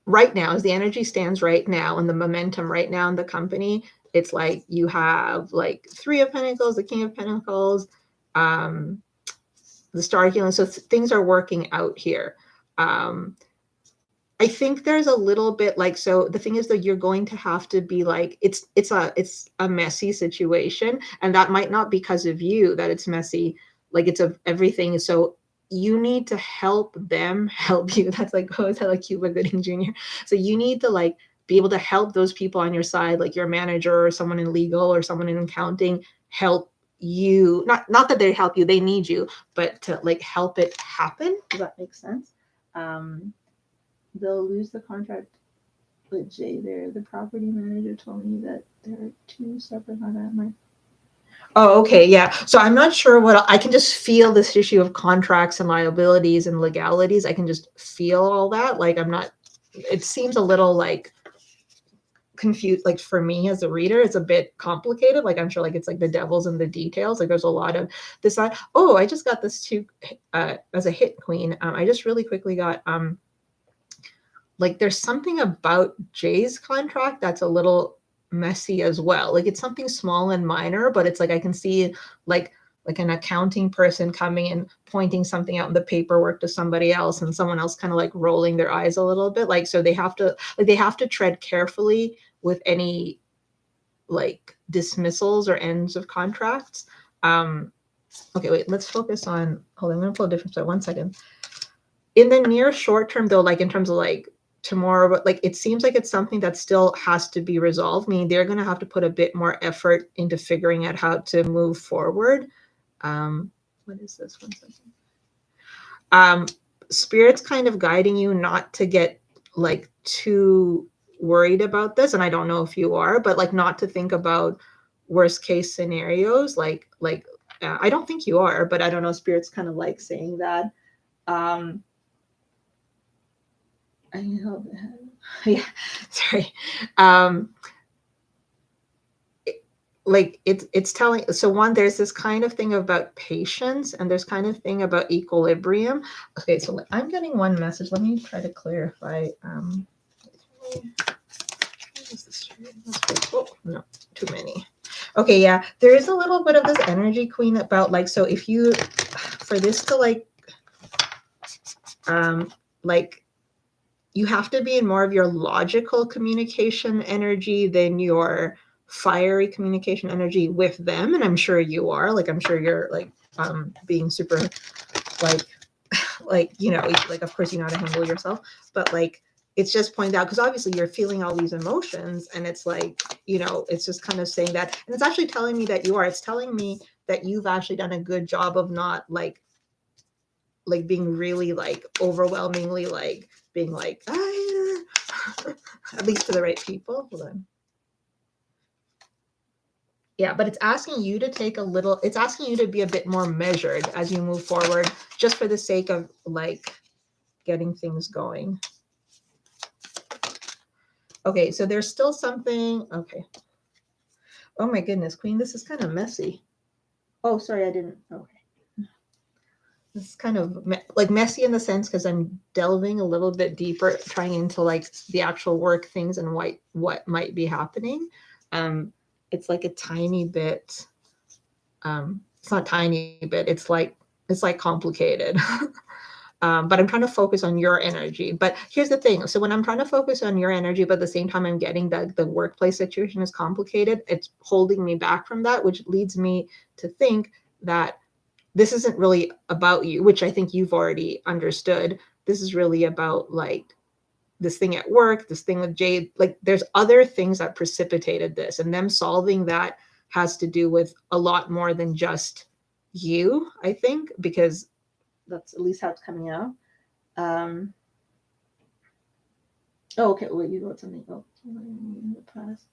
right now, as the energy stands right now and the momentum right now in the company, it's like you have like Three of Pentacles, the King of Pentacles, the Star Healing. So things are working out here. I think there's a little bit like, so the thing is that you're going to have to be like, it's a messy situation, and that might not because of you that it's messy, like it's of everything. So you need to help them help you. That's like, oh, is that like Cuba Gooding Jr.? So you need to like be able to help those people on your side, like your manager or someone in legal or someone in accounting, help you, not that they help you, they need you, but to like help it happen. Does that make sense? They'll lose the contract with Jay there. The property manager told me that there are two separate contracts. Oh, okay, yeah. So I'm not sure what I can just feel this issue of contracts and liabilities and legalities. I can just feel all that. Like I'm not. It seems a little like confused. Like for me as a reader, it's a bit complicated. Like I'm sure like it's like the devil's in the details. Like there's a lot of this. Oh, I just got this too as a hit queen. I just really quickly got like there's something about Jay's contract that's a little messy as well. Like it's something small and minor, but it's like I can see like an accounting person coming and pointing something out in the paperwork to somebody else, and someone else kind of like rolling their eyes a little bit. Like so they have to tread carefully with any like dismissals or ends of contracts. Okay, wait, let's focus on, hold on, I'm gonna pull a different side. 1 second. In the near short term though, like in terms of like tomorrow, but like it seems like it's something that still has to be resolved, meaning they're going to have to put a bit more effort into figuring out how to move forward. What is this? 1 second. Spirit's kind of guiding you not to get like too worried about this, and I don't know if you are, but like not to think about worst case scenarios, like I don't think you are, but I don't know, Spirit's kind of like saying that. I know that. Yeah, sorry. Like it's telling, so one, there's this kind of thing about patience, and there's kind of thing about equilibrium. Okay, so I'm getting one message. Let me try to clarify. Oh, no, too many. Okay, yeah, there is a little bit of this energy, Queen, about like, so if you, for this to like you have to be in more of your logical communication energy than your fiery communication energy with them. And I'm sure you are, like, I'm sure you're like being super like like of course you know how to handle yourself, but like it's just pointed out because obviously you're feeling all these emotions, and it's like, it's just kind of saying that, and it's actually telling me that it's telling me that you've actually done a good job of not like being really like overwhelmingly like being like at least to the right people. Hold on. Yeah, but it's asking you to take a little, it's asking you to be a bit more measured as you move forward, just for the sake of like getting things going. Okay, so there's still something. Okay. Oh my goodness, Queen, this is kind of messy. Oh, sorry, I didn't. Okay. This is kind of like messy in the sense because I'm delving a little bit deeper, trying into like the actual work things and what might be happening. It's like a tiny bit. It's not tiny bit. It's like complicated. But I'm trying to focus on your energy. But here's the thing. So when I'm trying to focus on your energy, but at the same time I'm getting that the workplace situation is complicated, it's holding me back from that, which leads me to think that this isn't really about you, which I think you've already understood. This is really about like this thing at work, this thing with Jade. Like there's other things that precipitated this, and them solving that has to do with a lot more than just you, I think, because that's at least how it's coming out. Oh, okay. Well, you wrote something. Oh, in the past,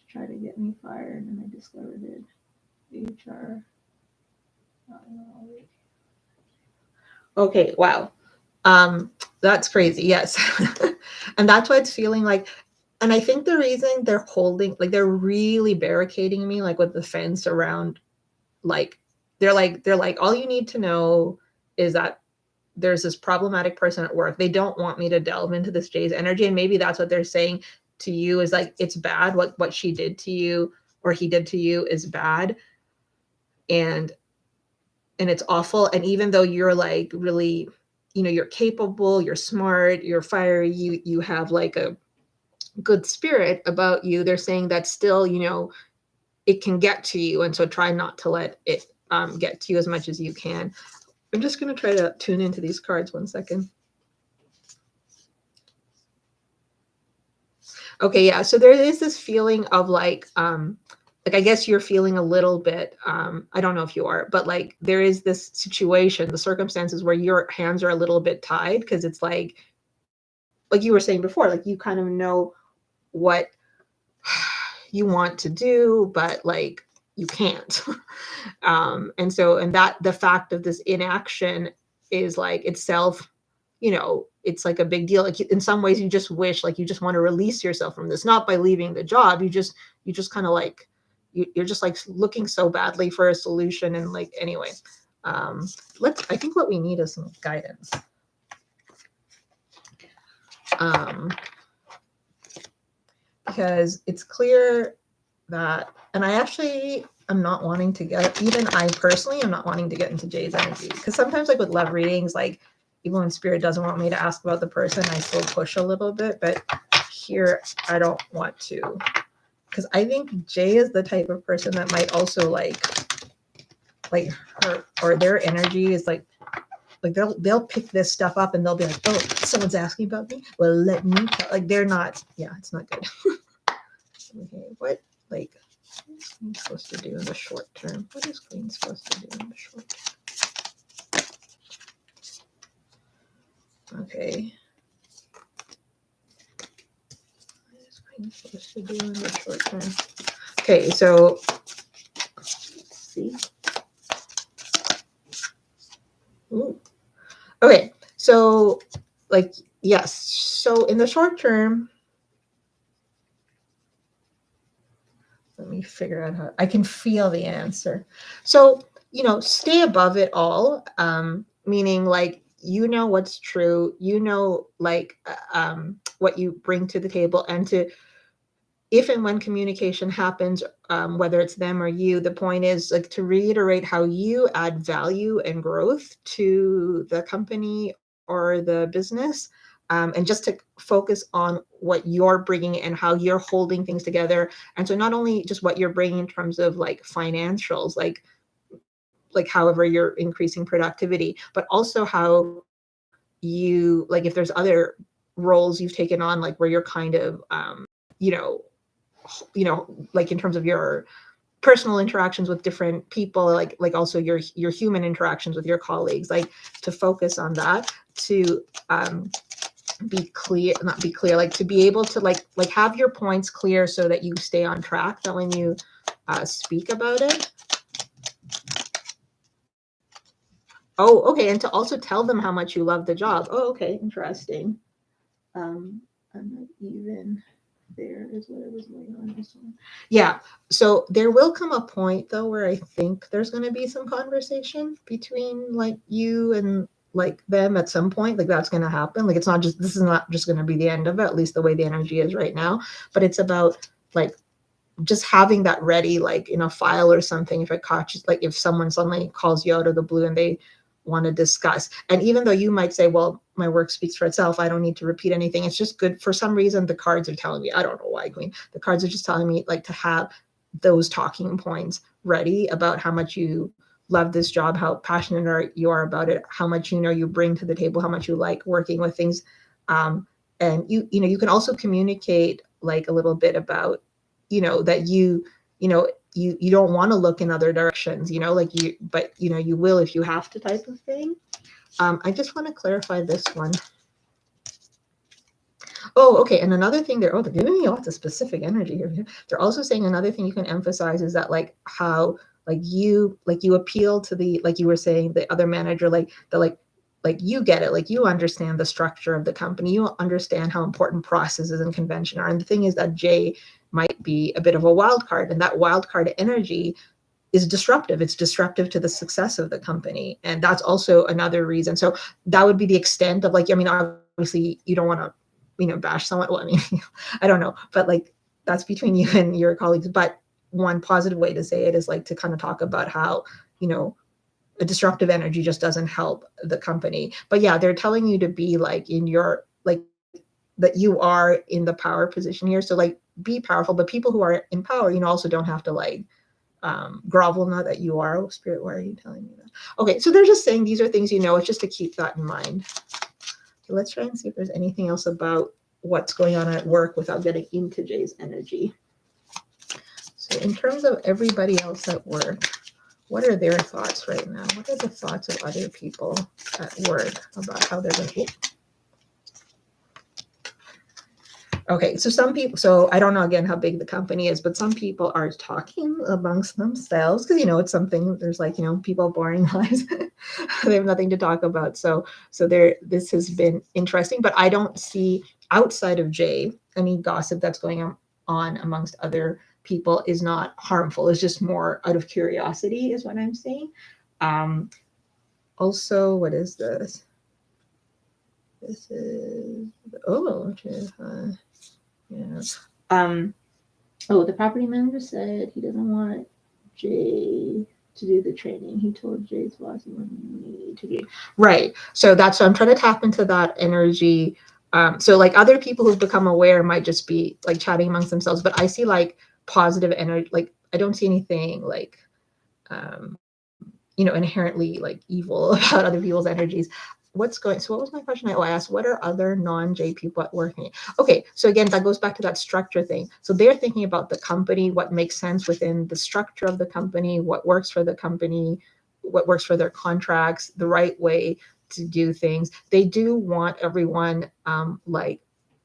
try to get me fired, and I discovered it. HR. Okay. Wow. That's crazy. Yes. And that's why it's feeling like, and I think the reason they're holding, like they're really barricading me, like with the fence around, like they're like, all you need to know is that there's this problematic person at work. They don't want me to delve into this Jay's energy. And maybe that's what they're saying to you is like, it's bad. What she did to you or he did to you is bad. And it's awful. And even though you're like really, you're capable, you're smart, you're fiery, you have like a good spirit about you, they're saying that still, it can get to you. And so try not to let it get to you as much as you can. I'm just going to try to tune into these cards 1 second. Okay, yeah. So there is this feeling of like I guess you're feeling a little bit I don't know if you are, but like there is this situation, the circumstances where your hands are a little bit tied because it's like you were saying before, like you kind of know what you want to do, but like you can't. And so, and that the fact of this inaction is like itself, it's like a big deal. Like in some ways you just wish, like you just want to release yourself from this, not by leaving the job. You just kind of like, you're just like looking so badly for a solution. And like, anyway, I think what we need is some guidance. Because it's clear that, and I actually am not wanting to get, even I personally am not wanting to get into Jay's energy, because sometimes like with love readings, like even when spirit doesn't want me to ask about the person, I still push a little bit, but here I don't want to, because I think Jay is the type of person that might also like her or their energy is like they'll pick this stuff up and they'll be like, oh, someone's asking about me, well let me tell. Like they're not, yeah, it's not good. Okay, what like what's Queen supposed to do in the short term? What is Queen supposed to do in the short term? Okay. What is Queen supposed to do in the short term? Okay, so let's see. Ooh. Okay, so like yes, so in the short term, let me figure out how I can feel the answer. So, stay above it all, meaning like, what's true, like what you bring to the table, and to if and when communication happens, whether it's them or you, the point is like to reiterate how you add value and growth to the company or the business, and just to focus on what you're bringing and how you're holding things together. And so not only just what you're bringing in terms of like financials, like however you're increasing productivity, but also how you like if there's other roles you've taken on, like where you're kind of you know like in terms of your personal interactions with different people, like also your human interactions with your colleagues, like to focus on that, to be clear, not be clear, like to be able to like have your points clear so that you stay on track, that when you speak about it. Oh, okay, and to also tell them how much you love the job. Oh, okay, interesting. I'm not even there is what was going on this one. Yeah. So there will come a point though where I think there's going to be some conversation between like you and like them at some point. Like that's going to happen. Like it's not just, this is not just going to be the end of it, at least the way the energy is right now. But it's about like just having that ready, like in a file or something, if it catches, like if someone suddenly calls you out of the blue and they want to discuss. And even though you might say, well, my work speaks for itself, I don't need to repeat anything. It's just good. For some reason, the cards are telling me, I don't know why, Queen. The cards are just telling me like to have those talking points ready about how much you love this job, how passionate you are about it, how much you bring to the table, how much you like working with things. And you can also communicate like a little bit about that you don't want to look in other directions, like but you will if you have to, type of thing. I just want to clarify this one. Oh, okay. And another thing they're giving me lots of specific energy here. They're also saying another thing you can emphasize is that like how you appeal to the, like you were saying, the other manager, like you get it, like you understand the structure of the company, you understand how important processes and convention are. And the thing is that Jay might be a bit of a wild card, and that wild card energy is disruptive. It's disruptive to the success of the company. And that's also another reason. So that would be the extent of like, I mean, obviously you don't want to, bash someone. Well, I mean, I don't know, but like that's between you and your colleagues. But one positive way to say it is like to kind of talk about how, a disruptive energy just doesn't help the company. But yeah, they're telling you to be like in your, like, that you are in the power position here. So like be powerful, but people who are in power, also don't have to like grovel. Not that you are. Oh, Spirit, why are you telling me that? Okay, so they're just saying these are things, it's just to keep that in mind. So let's try and see if there's anything else about what's going on at work without getting into Jay's energy. So in terms of everybody else at work, what are their thoughts right now? What are the thoughts of other people at work about how they're going to... Okay, so some people, so I don't know again how big the company is, but some people are talking amongst themselves because it's something, there's like, people boring lives. They have nothing to talk about. So this has been interesting, but I don't see outside of Jay any gossip that's going on amongst other people is not harmful. It's just more out of curiosity is what I'm saying. Also, what is this? This is, yeah. The property manager said he doesn't want Jay to do the training. He told Jay's boss he wanted me to do. Right. So that's, so I'm trying to tap into that energy. So like other people who've become aware might just be like chatting amongst themselves, but I see like positive energy. Like I don't see anything like, inherently like evil about other people's energies. So what was my question? I asked, what are other non-J people at work? Okay, so again, that goes back to that structure thing. So they're thinking about the company, what makes sense within the structure of the company, what works for the company, what works for their contracts, the right way to do things. They do want everyone like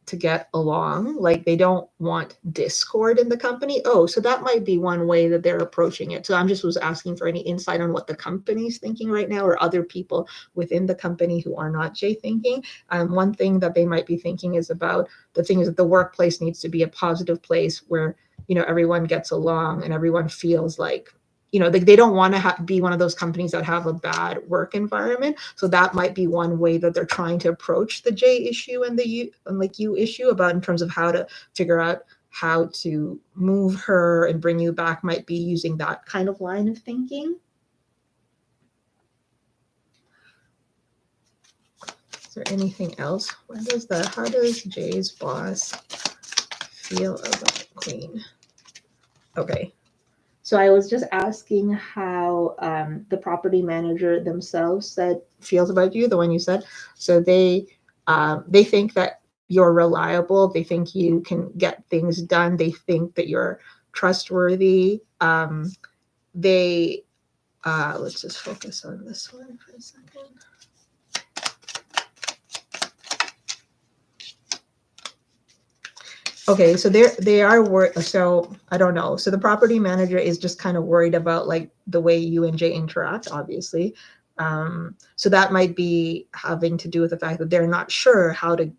to get along. Like they don't want discord in the company. Oh, so that might be one way that they're approaching it. So I'm just was asking for any insight on what the company's thinking right now, or other people within the company who are not J thinking. One thing that they might be thinking is about, the thing is that the workplace needs to be a positive place where, everyone gets along and everyone feels like, they don't want to be one of those companies that have a bad work environment. So that might be one way that they're trying to approach the J issue and the U issue, about in terms of how to figure out how to move her and bring you back might be using that kind of line of thinking. Is there anything else? How does Jay's boss feel about Queen? Okay. So I was just asking how the property manager themselves feels about you, the one you said. So they think that you're reliable. They think you can get things done. They think that you're trustworthy. Let's just focus on this one for a second. Okay, so they are worried. So I don't know. So the property manager is just kind of worried about like the way you and Jay interact, obviously. So that might be having to do with the fact that they're not sure how to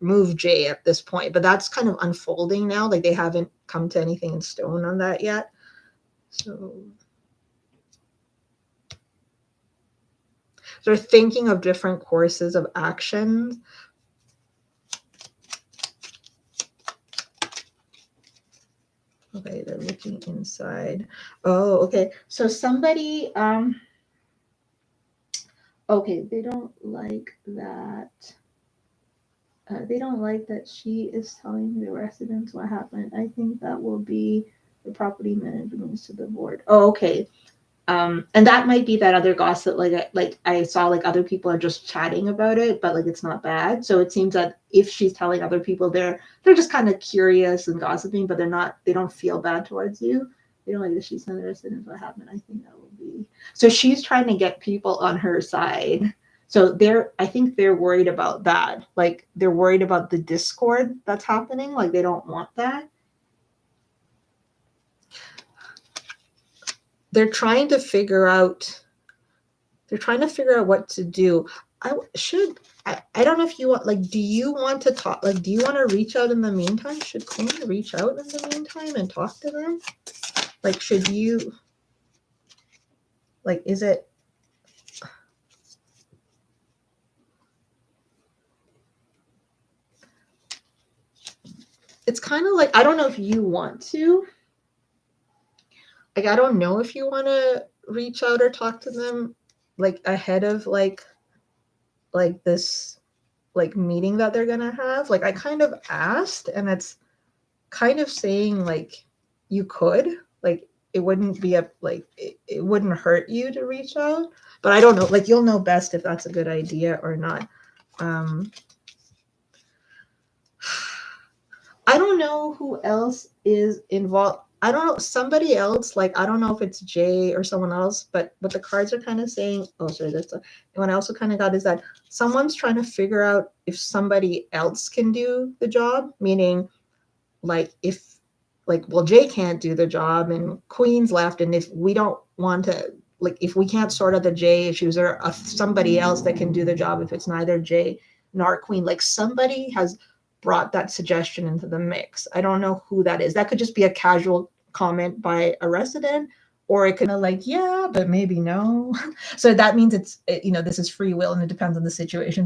move Jay at this point, but that's kind of unfolding now. Like they haven't come to anything in stone on that yet. So they're thinking of different courses of action. Okay, they're looking inside. Oh, okay. So somebody, okay, they don't like that. They don't like that she is telling the residents what happened. I think that will be the property management to the board. Oh, okay. And that might be that other gossip. Like I saw like other people are just chatting about it, but like it's not bad. So it seems that if she's telling other people, they're just kind of curious and gossiping, but they don't feel bad towards you. They don't like that she's telling the residents what happened. I think that will be. So she's trying to get people on her side. So I think they're worried about that. Like they're worried about the discord that's happening. Like they don't want that. They're trying to figure out what to do. I don't know if you want, like, do you want to talk, like, do you want to reach out in the meantime? Should Queen reach out in the meantime and talk to them? Like, should you, like, is it, it's kind of like, I don't know if you want to, like, I don't know if you want to reach out or talk to them, like, ahead of, like this, like, meeting that they're gonna have. Like, I kind of asked, and it's kind of saying, like, you could, like, it wouldn't be it wouldn't hurt you to reach out, but I don't know, like, you'll know best if that's a good idea or not. I don't know who else is involved. I don't know, somebody else, like, I don't know if it's Jay or someone else, but what the cards are kind of saying, oh, sorry, that's what I also kind of got is that someone's trying to figure out if somebody else can do the job, meaning, like, if, like, well, Jay can't do the job and Queen's left, and if we don't want to, like, if we can't sort out the Jay issues, or somebody else that can do the job if it's neither Jay nor Queen, like, somebody has brought that suggestion into the mix. I don't know who that is. That could just be a casual comment by a resident, or it could be like, yeah, but maybe no. So that means this is free will and it depends on the situation. So